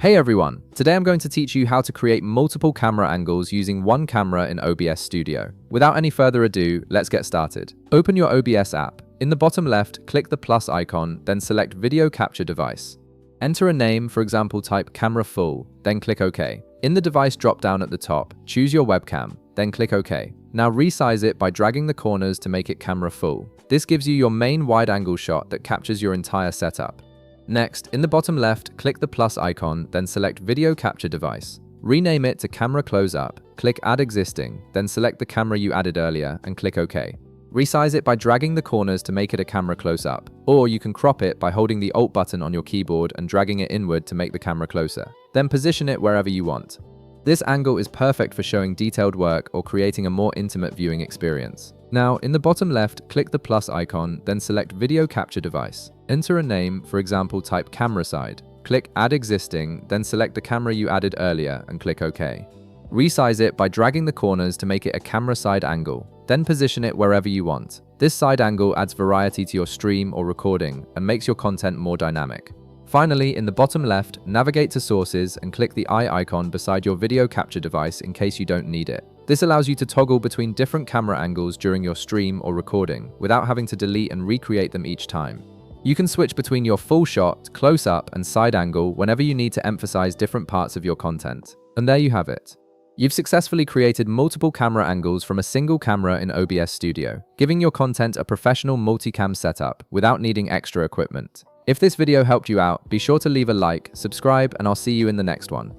Hey everyone! Today I'm going to teach you how to create multiple camera angles using one camera in OBS Studio. Without any further ado, let's get started. Open your OBS app. In the bottom left, click the plus icon, then select Video Capture Device. Enter a name, for example type Camera Full, then click OK. In the device drop-down at the top, choose your webcam, then click OK. Now resize it by dragging the corners to make it camera full. This gives you your main wide-angle shot that captures your entire setup. Next, in the bottom left, click the plus icon, then select Video Capture Device. Rename it to Camera Close-Up, click Add Existing, then select the camera you added earlier and click OK. Resize it by dragging the corners to make it a camera close-up, or you can crop it by holding the Alt button on your keyboard and dragging it inward to make the camera closer. Then position it wherever you want. This angle is perfect for showing detailed work or creating a more intimate viewing experience. Now, in the bottom left, click the plus icon, then select Video Capture Device. Enter a name, for example type Camera Side. Click Add Existing, then select the camera you added earlier and click OK. Resize it by dragging the corners to make it a camera side angle. Then position it wherever you want. This side angle adds variety to your stream or recording and makes your content more dynamic. Finally, in the bottom left, navigate to Sources and click the eye icon beside your video capture device in case you don't need it. This allows you to toggle between different camera angles during your stream or recording without having to delete and recreate them each time. You can switch between your full shot, close-up, and side angle whenever you need to emphasize different parts of your content. And there you have it. You've successfully created multiple camera angles from a single camera in OBS Studio, giving your content a professional multicam setup without needing extra equipment. If this video helped you out, be sure to leave a like, subscribe, and I'll see you in the next one.